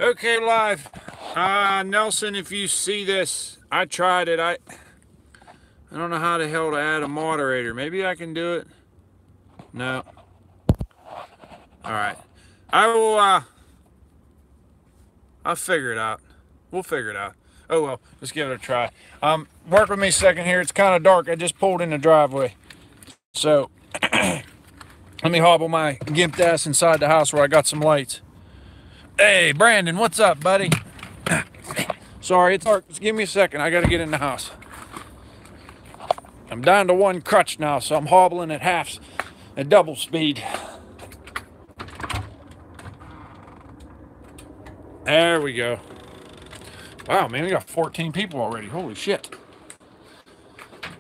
Okay, live. Nelson, if you see this, I tried it. I don't know how the hell to add a moderator. Maybe I can do it. No. All right. I will. I'll figure it out. We'll figure it out. Oh well. Let's give it a try. Work with me a second here. It's kind of dark. I just pulled in the driveway, so let me hobble my gimped ass inside the house where I got some lights. Hey, Brandon, what's up, buddy? Sorry, it's dark. Just give me a second. I got to get in the house. I'm down to one crutch now, so I'm hobbling at half, at double speed. There we go. Wow, man, we got 14 people already. Holy shit.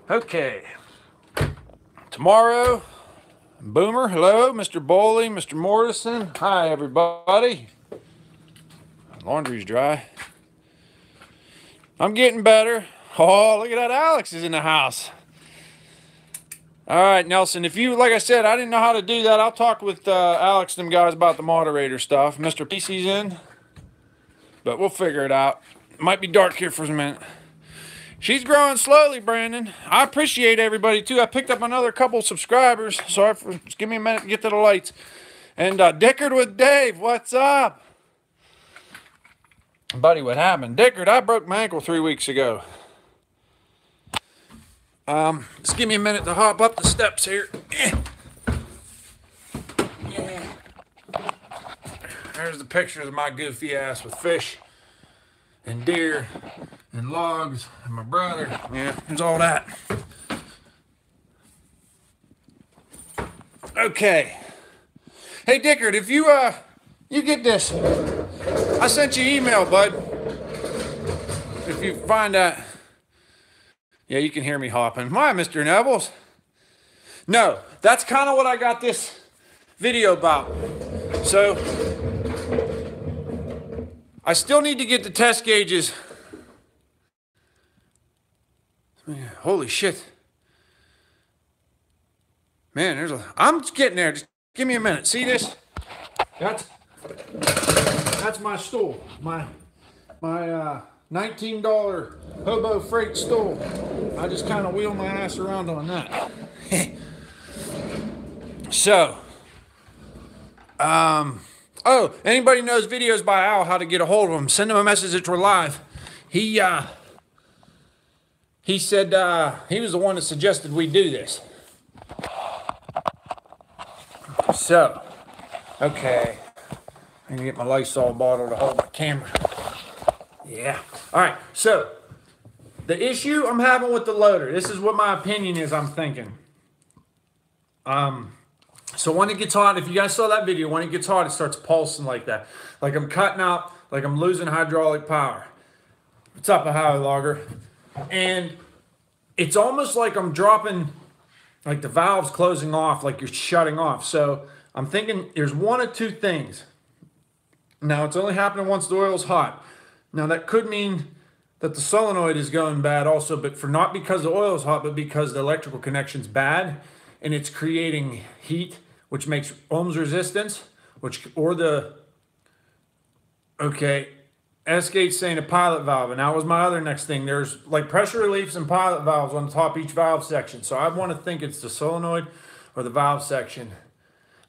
Okay. Tomorrow, Boomer, hello. Mr. Bowley, Mr. Morrison. Hi, everybody. Laundry's dry. I'm getting better. Oh, look at that. Alex is in the house. All right, Nelson, if you, like I said, I didn't know how to do that. I'll talk with Alex and them guys about the moderator stuff. Mr. PC's in, but we'll figure it out. It might be dark here for a minute. She's growing slowly, Brandon. I appreciate everybody, too. I picked up another couple subscribers. Sorry for, just give me a minute to get to the lights. And Dickard with Dave, what's up? Buddy, what happened? Dickard, I broke my ankle 3 weeks ago. Just give me a minute to hop up the steps here. There's the pictures of my goofy ass with fish and deer and logs and my brother. Yeah, there's all that. Okay. Hey, Dickard, if you get this. I sent you an email, bud. If you find that. Yeah, you can hear me hopping. Why, Mr. Nevels? No, that's kind of what I got this video about. So, I still need to get the test gauges. Holy shit. Man, I'm getting there. Just give me a minute. See this? That's my stool. My $19 hobo freight stool. I just kind of wheel my ass around on that. So, oh, anybody knows videos by Al, how to get a hold of him, send him a message that we're live. He said he was the one that suggested we do this. So, okay. I'm gonna get my Lysol bottle to hold my camera. Yeah. All right. So, the issue I'm having with the loader, this is what my opinion is, I'm thinking. So when it gets hot, if you guys saw that video, when it gets hot, it starts pulsing like that. Like I'm cutting out, like I'm losing hydraulic power. What's up, a Howie Logger? And it's almost like I'm dropping, like the valve's closing off, like you're shutting off. So I'm thinking there's one of two things. Now, it's only happening once the oil's hot. Now, that could mean that the solenoid is going bad also, but for not because the oil's hot, but because the electrical connection's bad, and it's creating heat, which makes ohms resistance, S-gate's saying a pilot valve, and that was my other next thing. There's like pressure reliefs and pilot valves on the top of each valve section. So I want to think it's the solenoid or the valve section.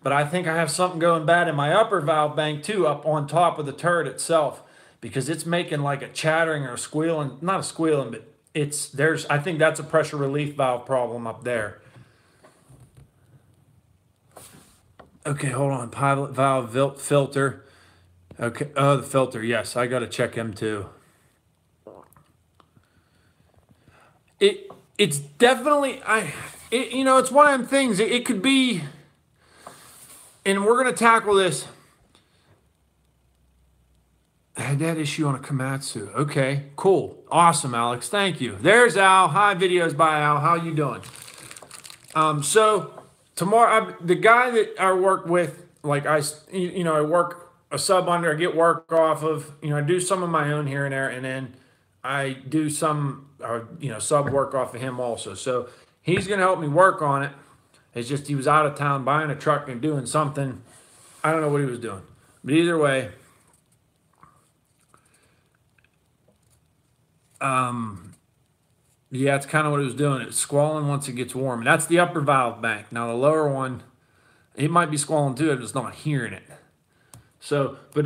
But I think I have something going bad in my upper valve bank too, up on top of the turret itself, because it's making like a chattering or a squealing, not a squealing, but I think that's a pressure relief valve problem up there. Okay, hold on. Pilot valve filter. Okay, oh, the filter, yes, I got to check him too. It's definitely, it's one of them things. It could be, and we're going to tackle this. I had that issue on a Komatsu. Okay, cool. Awesome, Alex. Thank you. There's Al. Hi, videos by Al. How you doing? So tomorrow, the guy that I work with, like I work a sub under, I get work off of, I do some of my own here and there, and then I do some, sub work off of him also. So he's going to help me work on it. It's just he was out of town buying a truck and doing something. I don't know what he was doing. But either way, Yeah, it's kind of what it was doing. It's squalling once it gets warm. And that's the upper valve bank. Now the lower one, it might be squalling too. I'm just not hearing it. So, but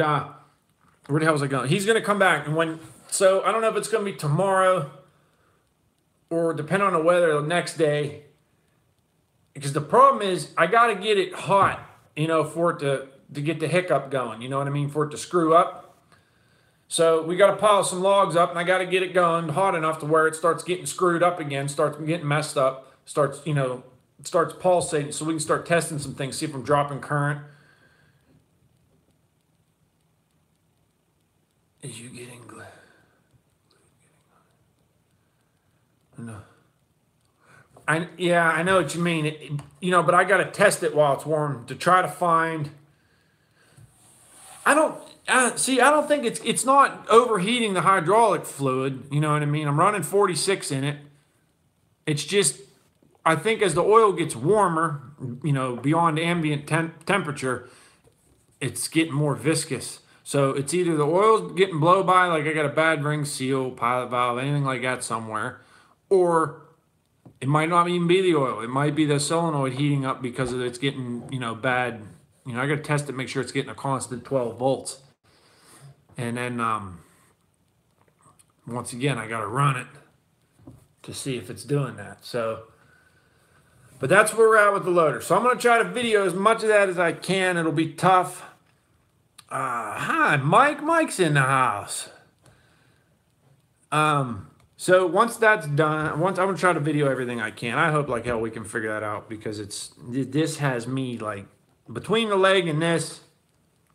where the hell was I going? He's gonna come back, and so I don't know if it's gonna be tomorrow or depending on the weather the next day. Because the problem is I gotta get it hot, for it to get the hiccup going. You know what I mean? For it to screw up. So we got to pile some logs up, and I got to get it going hot enough to where it starts getting screwed up again, starts getting messed up, starts pulsating, so we can start testing some things, see if I'm dropping current. Is you getting no? I know what you mean. But I got to test it while it's warm to try to find. I don't think it's not overheating the hydraulic fluid. You know what I mean? I'm running 46 in it. It's just, I think as the oil gets warmer, beyond ambient temperature, it's getting more viscous. So it's either the oil's getting blow by, like I got a bad ring seal, pilot valve, anything like that somewhere, or it might not even be the oil. It might be the solenoid heating up because it's getting, bad. I got to test it, make sure it's getting a constant 12 volts. And then, once again, I got to run it to see if it's doing that. So, but that's where we're at with the loader. So I'm going to try to video as much of that as I can. It'll be tough. Hi, Mike. Mike's in the house. So once that's done, I'm going to try to video everything I can. I hope like hell we can figure that out because this has me like between the leg and this,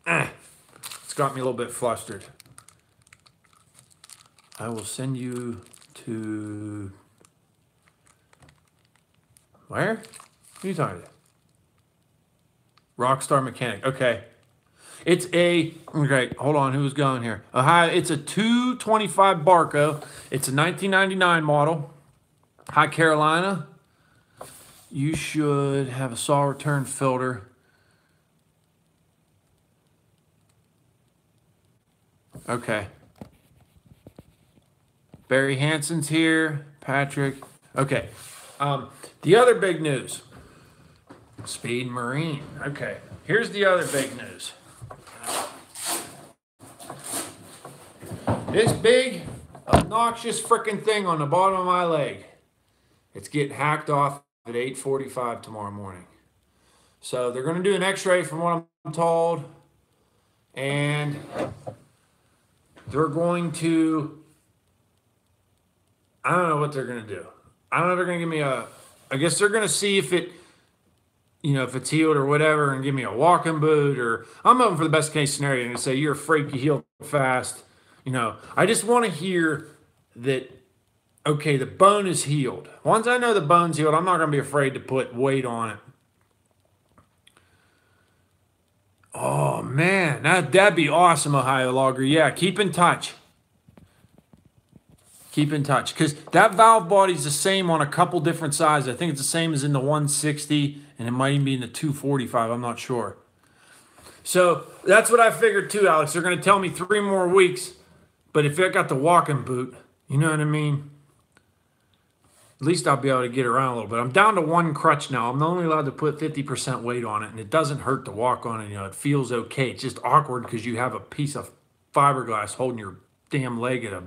it's got me a little bit flustered. I will send you to where? Who are you talking to? Rockstar Mechanic. Okay. Okay, hold on. Who's going here? It's a 225 Barco. It's a 1999 model. Hi, Carolina. You should have a saw return filter. Okay. Barry Hansen's here. Patrick. Okay. The other big news. Speed Marine. Okay. Here's the other big news. This big, obnoxious freaking thing on the bottom of my leg. It's getting hacked off at 8:45 tomorrow morning. So they're going to do an x-ray from what I'm told. And they're going to, I don't know what they're going to do. I don't know if they're going to give me I guess they're going to see if it, if it's healed or whatever and give me a walking boot or, I'm hoping for the best case scenario and say, you're a freak, you heal fast. I just want to hear that, okay, the bone is healed. Once I know the bone's healed, I'm not going to be afraid to put weight on it. Oh, man, that'd be awesome, Ohio Logger. Yeah, keep in touch. Keep in touch. Because that valve body's the same on a couple different sizes. I think it's the same as in the 160, and it might even be in the 245. I'm not sure. So that's what I figured too, Alex. They're going to tell me 3 more weeks. But if I got the walking boot, you know what I mean? At least I'll be able to get around a little bit. I'm down to 1 crutch now. I'm only allowed to put 50% weight on it, and it doesn't hurt to walk on it. It feels okay. It's just awkward because you have a piece of fiberglass holding your damn leg at a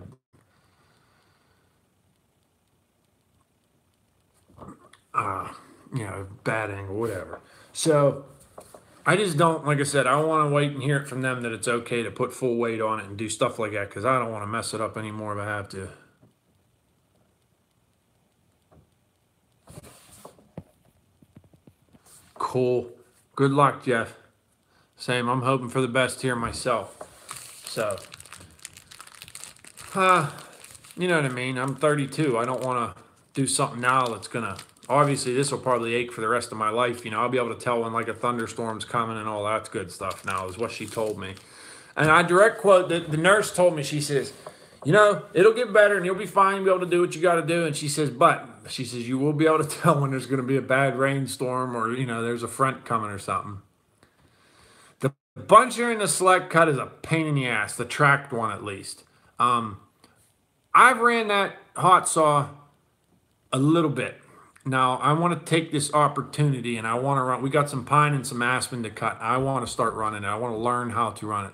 bad angle, whatever. So I just don't, like I said, I want to wait and hear it from them that it's okay to put full weight on it and do stuff like that because I don't want to mess it up anymore if I have to. Cool. Good luck, Jeff. Same. I'm hoping for the best here myself. So, you know what I mean? I'm 32. I don't want to do something now that's going to, obviously this will probably ache for the rest of my life. I'll be able to tell when like a thunderstorm's coming and all that good stuff now is what she told me. And I direct quote, the nurse told me, she says, it'll get better and you'll be fine. You'll be able to do what you got to do. And she says, you will be able to tell when there's going to be a bad rainstorm or, there's a front coming or something. The buncher in the select cut is a pain in the ass, the tracked one at least. I've ran that hot saw a little bit. Now I want to take this opportunity and I want to run. We got some pine and some aspen to cut. I want to start running it. I want to learn how to run it.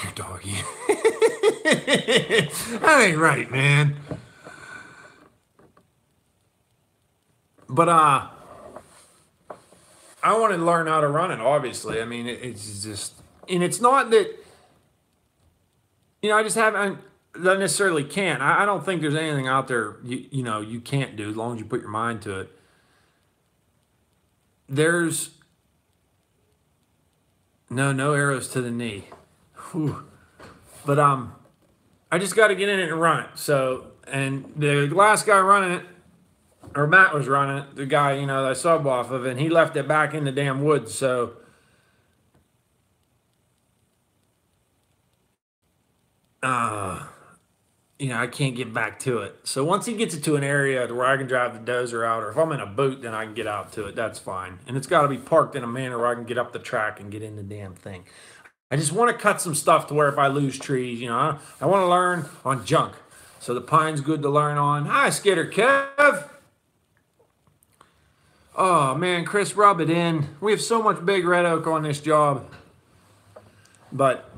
Your doggy. That ain't right, man. But I want to learn how to run it, obviously. I mean, it's just, and it's not that, I just haven't, not necessarily can't. I don't think there's anything out there, you can't do as long as you put your mind to it. There's no arrows to the knee. Whew. But I just got to get in it and run it. So, and the last guy running it, or Matt was running it, the guy, that I sub off of, and he left it back in the damn woods. So, I can't get back to it. So once he gets it to an area where I can drive the dozer out, or if I'm in a boot, then I can get out to it. That's fine. And it's got to be parked in a manner where I can get up the track and get in the damn thing. I just want to cut some stuff to where if I lose trees, I want to learn on junk. So the pine's good to learn on. Hi, Skitter Kev. Oh, man, Chris, rub it in. We have so much big red oak on this job. But,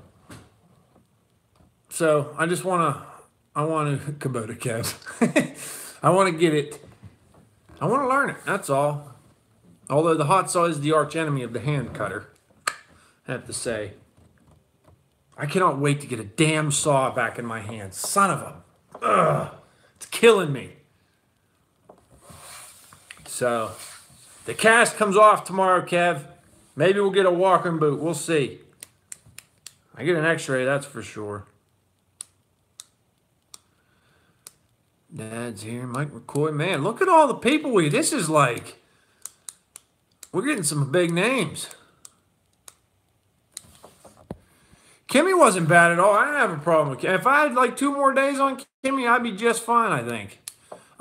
so I just want to, Kubota Kev. I want to get it. I want to learn it, that's all. Although the hot saw is the arch enemy of the hand cutter, I have to say. I cannot wait to get a damn saw back in my hands. Son of a... Ugh, it's killing me. So, the cast comes off tomorrow, Kev. Maybe we'll get a walking boot. We'll see. I get an x-ray, that's for sure. Dad's here. Mike McCoy. Man, look at all the people this is like... We're getting some big names. Kimmy wasn't bad at all. I didn't have a problem with Kimmy. If I had like 2 more days on Kimmy, I'd be just fine, I think.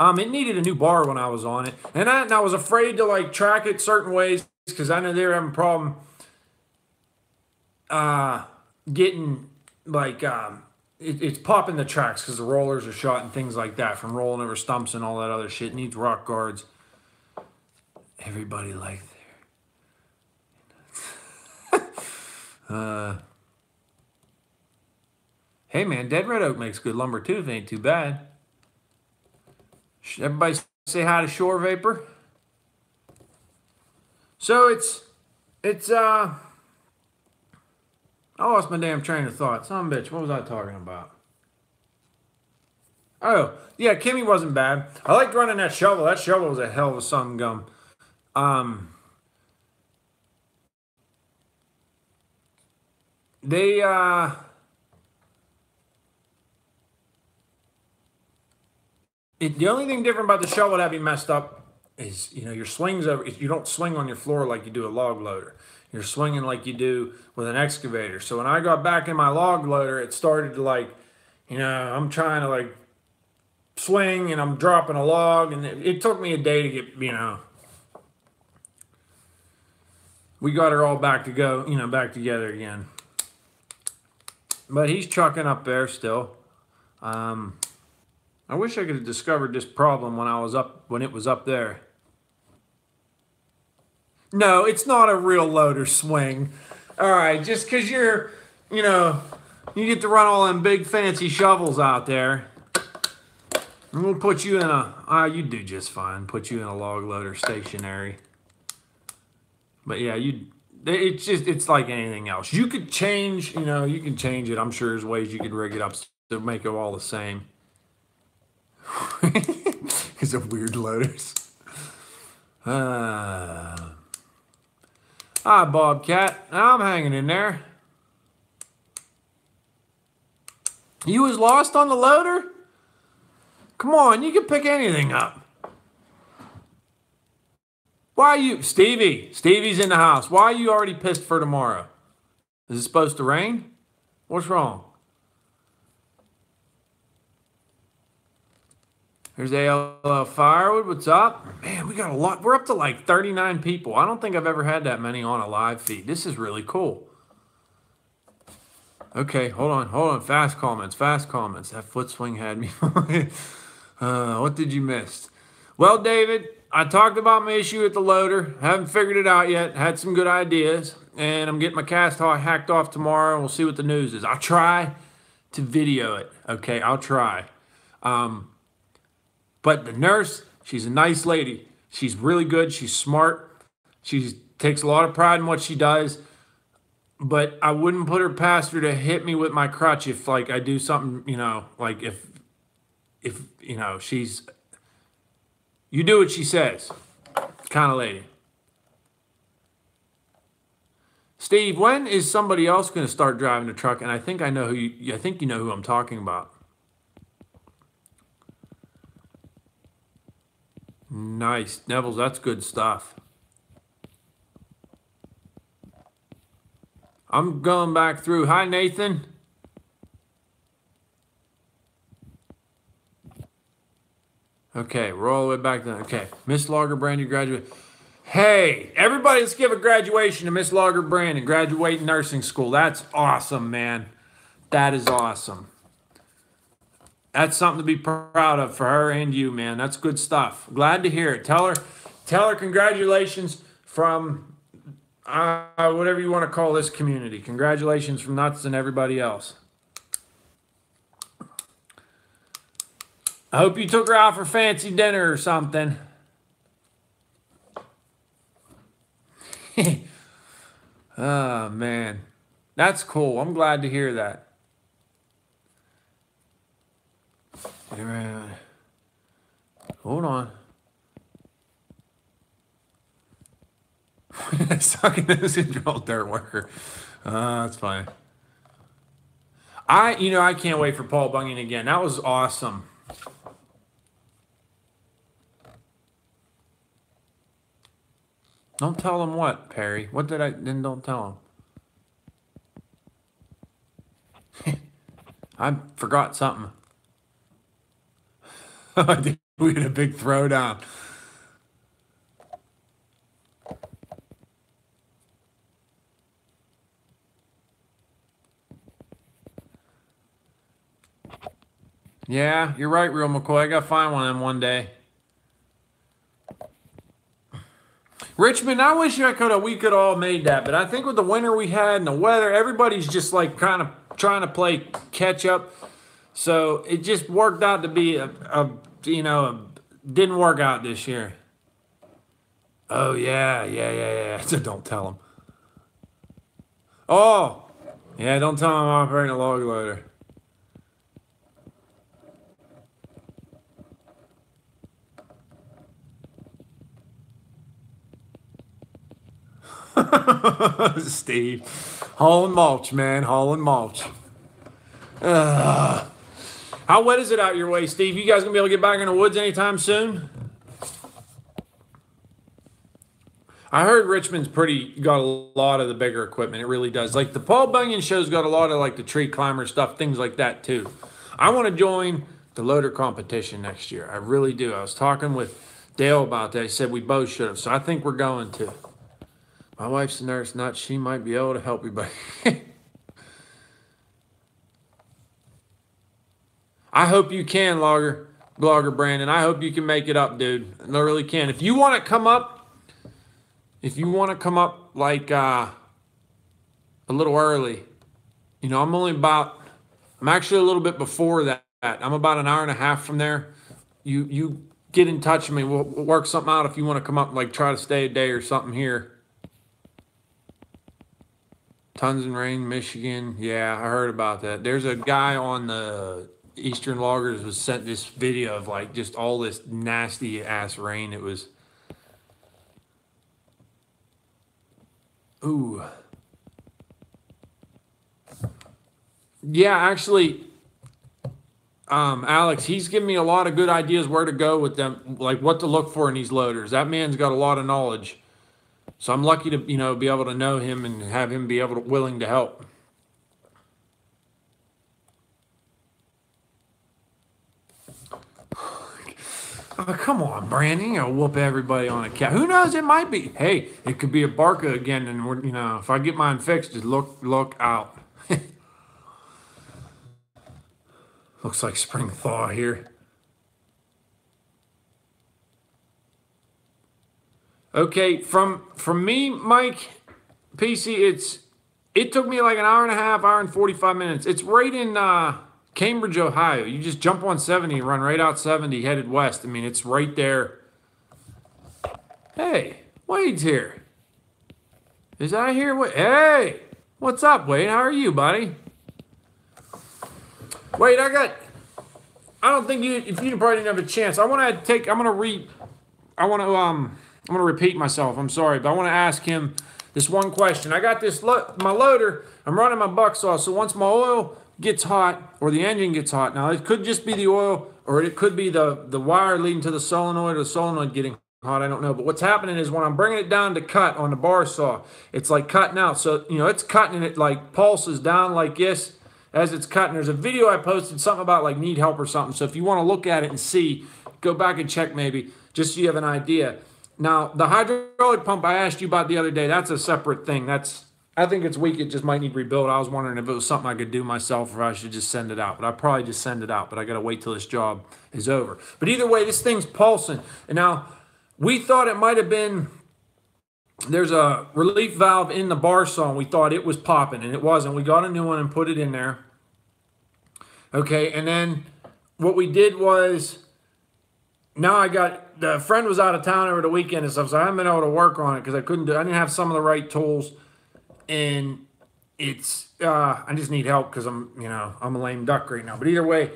It needed a new bar when I was on it. And I was afraid to like track it certain ways because I knew they were having a problem getting like, it's popping the tracks because the rollers are shot and things like that from rolling over stumps and all that other shit. It needs rock guards. Everybody like there. Hey, man, Dead Red Oak makes good lumber, too, if it ain't too bad. Everybody say hi to Shore Vapor. So, I lost my damn train of thought. Son of a bitch, what was I talking about? Oh, yeah, Kimmy wasn't bad. I liked running that shovel. That shovel was a hell of a sun gum. The only thing different about the shovel that be messed up is, your swings over. You don't swing on your floor like you do a log loader. You're swinging like you do with an excavator. So when I got back in my log loader, it started to like, I'm trying to like swing and I'm dropping a log, and it took me a day to get, we got her all back to go, back together again. But he's chucking up there still. I wish I could have discovered this problem when it was up there. No, it's not a real loader swing. All right, just because you get to run all them big fancy shovels out there. And we'll put you in you do just fine. Put you in a log loader stationary. But yeah, it's like anything else. You could change, you can change it. I'm sure there's ways you could rig it up to make it all the same. Because of weird loaders. Hi, Bobcat. I'm hanging in there. You was lost on the loader? Come on, you can pick anything up. Why are you... Stevie's in the house. Why are you already pissed for tomorrow? Is it supposed to rain? What's wrong? There's ALL Firewood. What's up? Man, we got a lot. We're up to like 39 people. I don't think I've ever had that many on a live feed. This is really cool. Okay, hold on. Fast comments. That foot swing had me. What did you miss? Well, David, I talked about my issue with the loader. Haven't figured it out yet. Had some good ideas. And I'm getting my cast hacked off tomorrow, and we'll see what the news is. I'll try to video it. Okay, I'll try. But the nurse, she's a nice lady. She's really good. She's smart. She takes a lot of pride in what she does. But I wouldn't put her past her to hit me with my crutch if, like, I do something, you know, like if you know, she's, you do what she says kind of lady. Steve, when is somebody else going to start driving the truck? And I think I know who you, I think you know who I'm talking about. Nice. Neville's, that's good stuff. I'm going back through. Hi, Nathan. Okay, we're all the way back then. Okay, Miss Lagerbrand, you graduated. Hey, everybody, let's give a graduation to Miss Lagerbrand and graduate nursing school. That's awesome, man. That is awesome. That's something to be proud of for her and you, man. That's good stuff. Glad to hear it. Tell her congratulations from whatever you want to call this community. Congratulations from Nuts and everybody else. I hope you took her out for fancy dinner or something. Oh, man. That's cool. I'm glad to hear that. Hold on. Sucking this control dirt worker. That's fine. I can't wait for Paul Bunyan again. That was awesome. Don't tell him what, Perry? What did I... Then don't tell him. I forgot something. I think we had a big throwdown. Yeah, you're right, Real McCoy. I got to find one of them one day. Richmond, I wish we could all made that, but I think with the winter we had and the weather, everybody's just like kind of trying to play catch up. So it just worked out to be didn't work out this year. Oh yeah. So don't tell them. Oh, yeah, don't tell them I'm operating a log loader. Steve, hauling mulch, man, hauling mulch. How wet is it out your way, Steve? You guys gonna be able to get back in the woods anytime soon? I heard Richmond's got a lot of the bigger equipment. It really does. Like the Paul Bunyan show's got a lot of like the tree climber stuff, things like that too. I want to join the loader competition next year. I really do. I was talking with Dale about that. He said we both should have. So I think we're going to. My wife's a nurse, not she might be able to help you, but I hope you can, Blogger Brandon. I hope you can make it up, dude. I really can. If you want to come up like a little early, I'm actually a little bit before that. I'm about an hour and a half from there. You get in touch with me. We'll work something out if you want to come up and like try to stay a day or something here. Tons and Rain, Michigan. Yeah, I heard about that. There's a guy on the Eastern Loggers was sent this video of like just all this nasty ass rain. It was, ooh. Yeah, actually, Alex, he's given me a lot of good ideas where to go with them, like what to look for in these loaders. That man's got a lot of knowledge. So I'm lucky to, be able to know him and have him be willing to help. Oh, come on, Brandon. You're going to whoop everybody on a cat. Who knows? It might be. Hey, it could be a Barca again. And, if I get mine fixed, just look out. Looks like spring thaw here. Okay, from me, Mike, PC, it took me like an hour and a half, hour and 45 minutes. It's right in Cambridge, Ohio. You just jump on 70, run right out 70, headed west. I mean, it's right there. Hey, Wade's here. Is I here? Hey, what's up, Wade? How are you, buddy? Wade, I don't think if you probably didn't have a chance. I'm gonna repeat myself. I'm sorry, but I want to ask him this one question. I got this my loader. I'm running my buck saw. So once my oil gets hot or the engine gets hot, now it could just be the oil or it could be the wire leading to the solenoid or the solenoid getting hot. I don't know. But what's happening is when I'm bringing it down to cut on the bar saw, it's like cutting out. So, it's cutting and it like pulses down like this as it's cutting. There's a video I posted, something about like need help or something. So if you want to look at it and see, go back and check maybe, just so you have an idea. Now, the hydraulic pump I asked you about the other day, that's a separate thing. I think it's weak. It just might need rebuilt. I was wondering if it was something I could do myself or I should just send it out. But I'd probably just send it out. But I got to wait till this job is over. But either way, this thing's pulsing. And now, we thought it might have been, there's a relief valve in the bar saw, and we thought it was popping, and it wasn't. We got a new one and put it in there. Okay, and then what we did was, now the friend was out of town over the weekend and stuff, so I haven't been able to work on it because I didn't have some of the right tools, and I just need help because I'm a lame duck right now. But either way,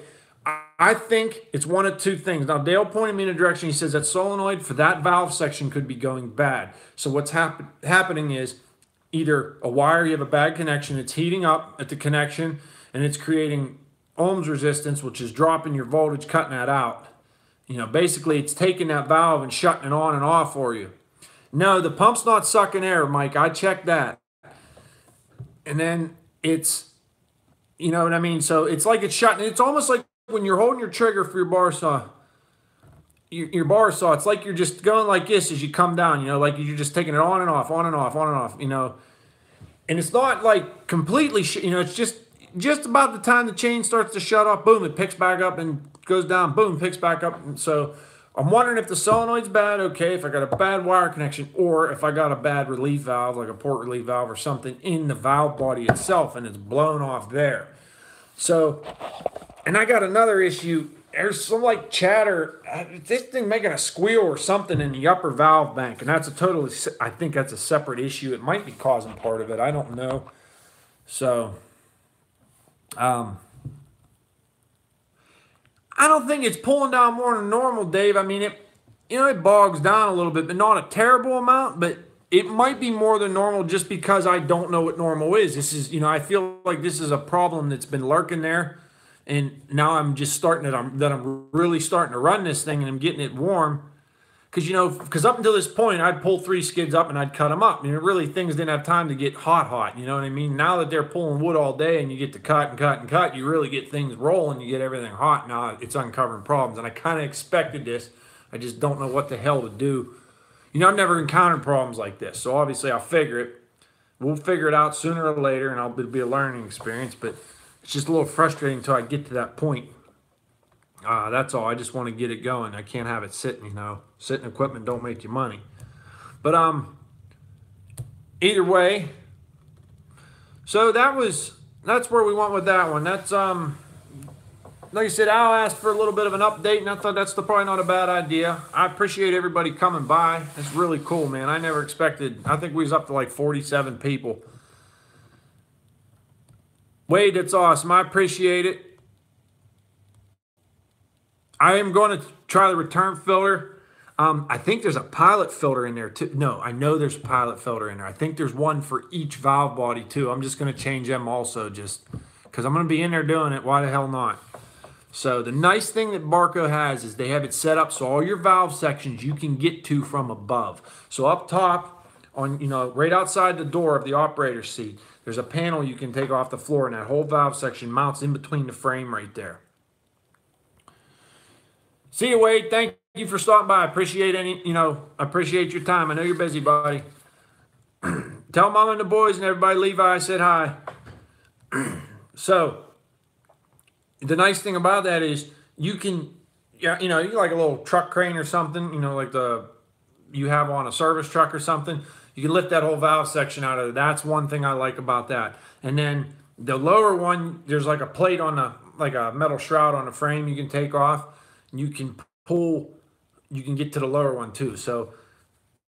I think it's one of two things. Now, Dale pointed me in a direction. He says that solenoid for that valve section could be going bad. So what's happening is either a wire, you have a bad connection, it's heating up at the connection, and it's creating ohms resistance, which is dropping your voltage, cutting that out. Basically, it's taking that valve and shutting it on and off for you. No, the pump's not sucking air, Mike. I checked that. And then it's, you know what I mean? So it's like it's shutting. It's almost like when you're holding your trigger for your bar saw, your bar saw, it's like you're just going like this as you come down, like you're just taking it on and off, on and off, on and off, and it's not like completely, it's just about the time the chain starts to shut off, boom, it picks back up and goes down, boom, picks back up. And so I'm wondering if the solenoid's bad, okay, if I got a bad wire connection, or if I got a bad relief valve, like a port relief valve or something in the valve body itself, and it's blown off there. So, and I got another issue. There's some like chatter. This thing making a squeal or something in the upper valve bank, and that's I think that's a separate issue. It might be causing part of it. I don't know. So, I don't think it's pulling down more than normal, Dave. I mean, it bogs down a little bit, but not a terrible amount. But it might be more than normal just because I don't know what normal is. This is, I feel like this is a problem that's been lurking there. And now I'm just I'm really starting to run this thing and I'm getting it warm. Because up until this point, I'd pull 3 skids up and I'd cut them up. Really, things didn't have time to get hot. You know what I mean? Now that they're pulling wood all day and you get to cut and cut and cut, you really get things rolling. You get everything hot. Now it's uncovering problems. And I kind of expected this. I just don't know what the hell to do. I've never encountered problems like this. So obviously I'll figure it. We'll figure it out sooner or later, and it'll be a learning experience. But it's just a little frustrating until I get to that point. That's all. I just want to get it going. I can't have it sitting, Sitting equipment don't make you money. But either way, so that's where we went with that one. That's like I said, Al asked for a little bit of an update, and I thought that's probably not a bad idea. I appreciate everybody coming by. It's really cool, man. I never expected. I think we was up to like 47 people. Wade, that's awesome. I appreciate it. I am going to try the return filter. I think there's a pilot filter in there too. No, I know there's a pilot filter in there. I think there's one for each valve body too. I'm just going to change them also just because I'm going to be in there doing it. Why the hell not? So the nice thing that Barco has is they have it set up so all your valve sections you can get to from above. So up top, on right outside the door of the operator seat, there's a panel you can take off the floor, and that whole valve section mounts in between the frame right there. See you, Wade. Thank you for stopping by. I appreciate appreciate your time. I know you're busy, buddy. Tell Mama and the boys and everybody Levi I said hi. So, the nice thing about that is you can, yeah, you know, you like a little truck crane or something, you know, like you have on a service truck or something. You can lift that whole valve section out of it. That's one thing I like about that. And then the lower one, there's like a plate on the, like a metal shroud on the frame you can take off. You can pull, you can get to the lower one too. So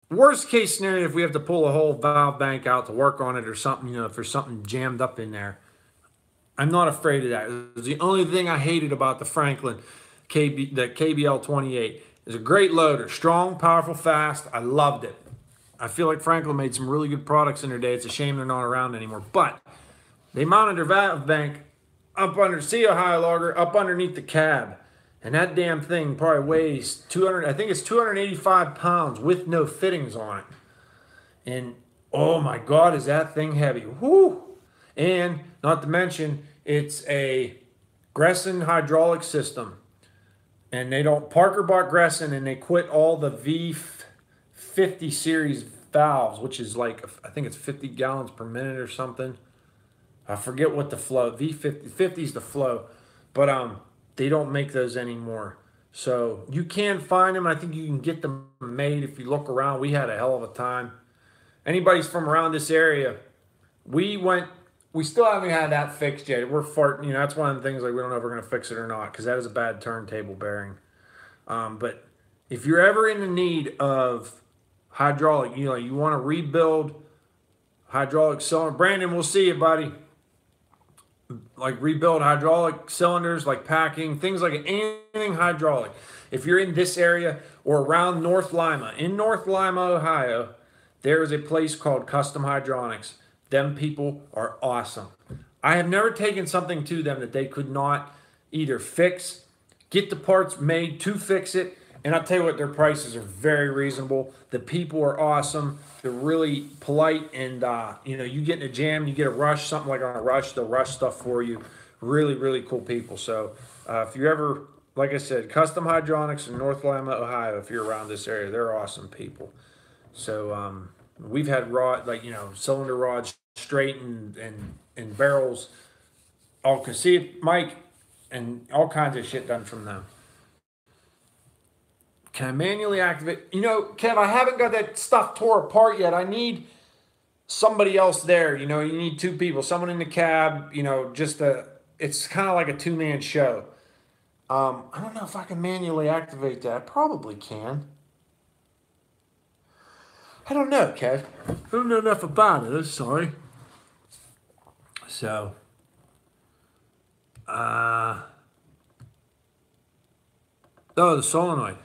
worst case scenario, if we have to pull a whole valve bank out to work on it or something, you know, if there's something jammed up in there, I'm not afraid of that. It was the only thing I hated about the Franklin the KBL 28. It's a great loader, strong, powerful, fast. I loved it. I feel like Franklin made some really good products in their day. It's a shame they're not around anymore. But they mounted their valve bank up under, see Ohio Logger, up underneath the cab. And that damn thing probably weighs 200, I think it's 285 pounds with no fittings on it. And oh my God, is that thing heavy. Whoo! And not to mention, it's a Gresson hydraulic system. And they don't, Parker bought Gresson and they quit all the V50 series valves, which is like, I think it's 50 gallons per minute or something. I forget what the flow, V50, 50 is the flow. But they don't make those anymore. So you can find them. I think you can get them made if you look around. We had a hell of a time. Anybody's from around this area, we still haven't had that fixed yet. We're farting, you know, that's one of the things, like, we don't know if we're going to fix it or not, because that is a bad turntable bearing. But if you're ever in the need of hydraulic, you know, you want to rebuild hydraulic cylinder, Brandon, we'll see you, buddy. Like rebuild hydraulic cylinders, like packing, things like anything hydraulic. If you're in this area or around North Lima, in North Lima, Ohio, there is a place called Custom Hydronics. Them people are awesome. I have never taken something to them that they could not either fix, get the parts made to fix it, and I'll tell you what, their prices are very reasonable. The people are awesome. They're really polite, and you know, you get in a jam, you get a rush, something like on a rush, they'll rush stuff for you. Really, really cool people. So if you're ever, like I said, Custom Hydronics in North Lima, Ohio, if you're around this area, they're awesome people. So we've had rod, like, you know, cylinder rods straight and barrels, all can see Mike, and all kinds of shit done from them. Can I manually activate? You know, Kev, I haven't got that stuff tore apart yet. I need somebody else there. You know, you need two people, someone in the cab, you know, it's kind of like a two-man show. I don't know if I can manually activate that. I probably can. I don't know, Kev. I don't know enough about it. I'm sorry. So, oh, the solenoid.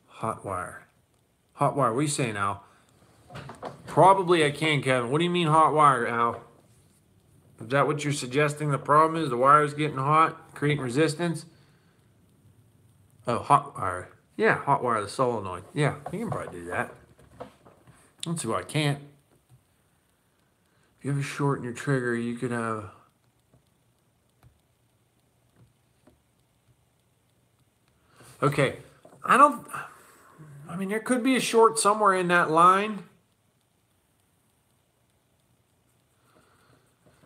Hot wire. Hot wire. What are you saying, Al? Probably I can, Kevin. What do you mean hot wire, Al? Is that what you're suggesting the problem is? The wire's getting hot, creating resistance? Oh, hot wire. Yeah, hot wire the solenoid. Yeah, you can probably do that. Let's see why I can't. If you ever shorten your trigger, you could have... Okay, I mean, there could be a short somewhere in that line.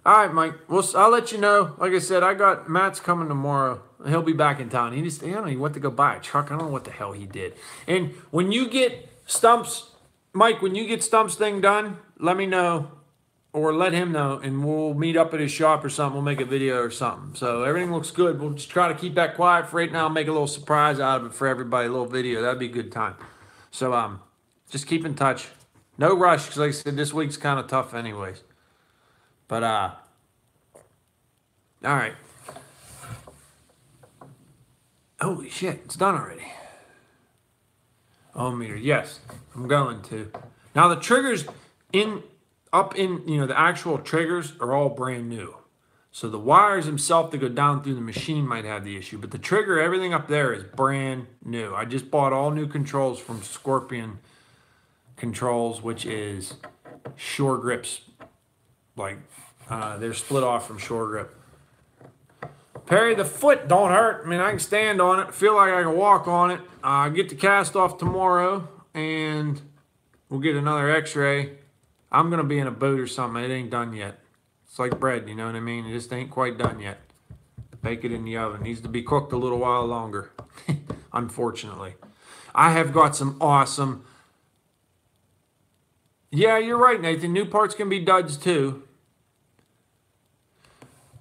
All right, Mike. I'll let you know. Like I said, Matt's coming tomorrow. He'll be back in town. I don't know, he went to go buy a truck. I don't know what the hell he did. And when you get Stump's, Mike, when you get Stump's thing done, let me know or let him know, and we'll meet up at his shop or something. We'll make a video or something. So everything looks good. We'll just try to keep that quiet for right now. Make a little surprise out of it for everybody, a little video. That'd be a good time. So just keep in touch. No rush, because like I said, this week's kind of tough anyways. But all right. Holy shit, it's done already. Ohm meter, yes, I'm going to. Now the triggers up in, you know, the actual triggers are all brand new. So the wires themselves that go down through the machine might have the issue, but the trigger, everything up there is brand new. I just bought all new controls from Scorpion Controls, which is Shore Grips. Like, they're split off from Shore Grip. Perry, the foot don't hurt. I mean, I can stand on it. Feel like I can walk on it. I get the cast off tomorrow, and we'll get another x-ray. I'm going to be in a boot or something. It ain't done yet. It's like bread, you know what I mean? It just ain't quite done yet. bake it in the oven. It needs to be cooked a little while longer, unfortunately. I have got some awesome... Yeah, you're right, Nathan. New parts can be duds too.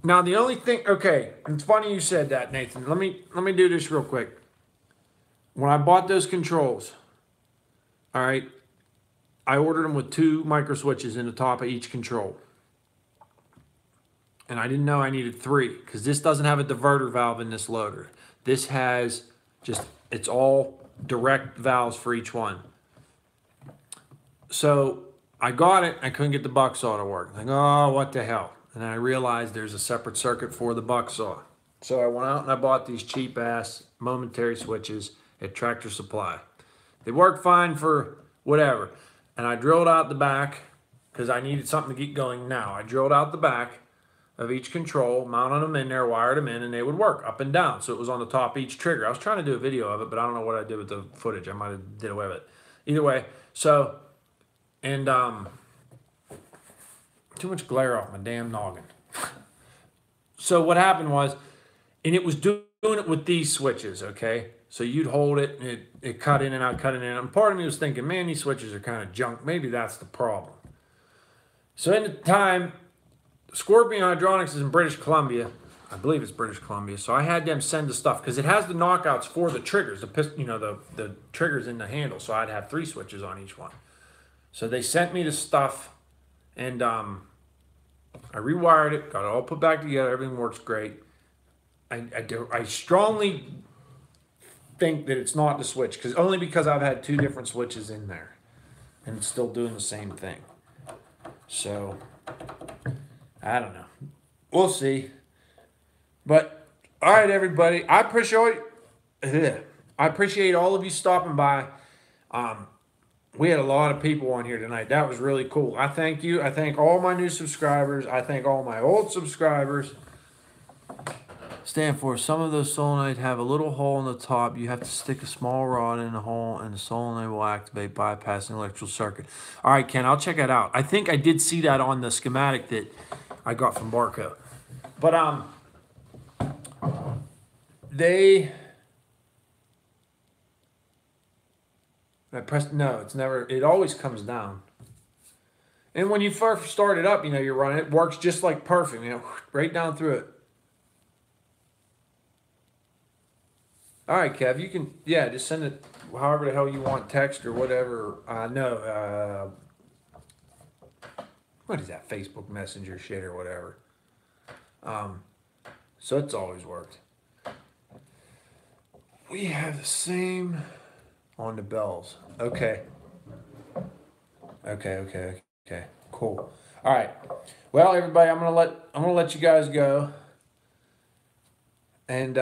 Now, the only thing... Okay, it's funny you said that, Nathan. Let me do this real quick. When I bought those controls, all right, I ordered them with 2 micro switches in the top of each control. And I didn't know I needed 3 because this doesn't have a diverter valve in this loader. This has just, it's all direct valves for each one. So I got it, I couldn't get the buck saw to work. Like, oh, what the hell? And then I realized there's a separate circuit for the buck saw. So I went out and I bought these cheap ass momentary switches at Tractor Supply. They work fine for whatever. And I drilled out the back because I needed something to get going now. I drilled out the back of each control, mounted them in there, wired them in, and they would work up and down. So it was on the top of each trigger. I was trying to do a video of it, but I don't know what I did with the footage. I might have did away with it. Either way, so, and too much glare off my damn noggin. So what happened was, and it was doing it with these switches, okay? So you'd hold it, and it cut in and out, cut in and out. And part of me was thinking, man, these switches are kind of junk. Maybe that's the problem. So in the time, Scorpion Hydronics is in British Columbia. I believe it's British Columbia. So I had them send the stuff because it has the knockouts for the triggers, the triggers in the handle. So I'd have 3 switches on each one. So they sent me the stuff, and I rewired it, got it all put back together. Everything works great. I strongly think that it's not the switch, only because I've had 2 different switches in there, and it's still doing the same thing. So I don't know. We'll see. But all right, everybody. I appreciate all of you stopping by. We had a lot of people on here tonight. That was really cool. I thank you. I thank all my new subscribers. I thank all my old subscribers. Stand for some of those solenoids have a little hole in the top. You have to stick a small rod in the hole, and the solenoid will activate, bypassing electrical circuit. All right, Ken, I'll check that out. I think I did see that on the schematic that I got from Barco. But I pressed no. It's never. It always comes down. And when you first start it up, you're running. It works just like perfect. Right down through it. All right, Kev, you can, just send it however the hell you want, text or whatever. No, what is that, Facebook Messenger shit or whatever. So it's always worked. We have the same on the bells. Okay. Okay. Cool. All right. Well, everybody, I'm gonna let you guys go. And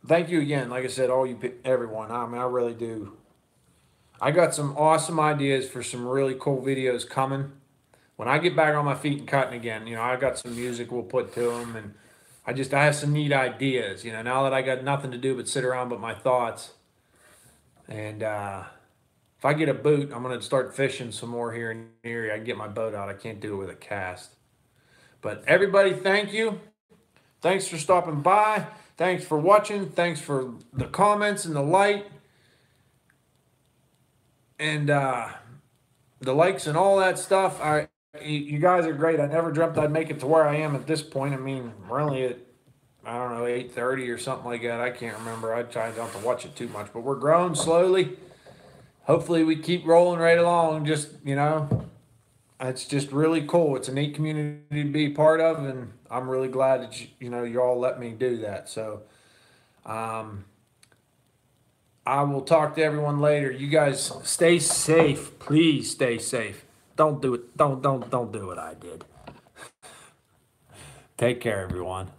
thank you again. Like I said, everyone. I mean, I really do. I got some awesome ideas for some really cool videos coming. When I get back on my feet and cutting again, I got some music we'll put to them, and I have some neat ideas. Now that I got nothing to do but sit around but my thoughts. And if I get a boot, I'm gonna start fishing some more here in the area. I can get my boat out. I can't do it with a cast. But everybody, thank you. Thanks for stopping by. Thanks for watching. Thanks for the comments and the like. And the likes and all that stuff. You guys are great. I never dreamt I'd make it to where I am at this point. I mean, we're only at, I don't know, 8:30 or something like that. I can't remember. I try not to watch it too much. But we're growing slowly. Hopefully we keep rolling right along. Just, it's just really cool. It's a neat community to be part of, and I'm really glad that you all let me do that. So I will talk to everyone later. You guys stay safe. Please stay safe. Don't do it. Don't do what I did. Take care, everyone.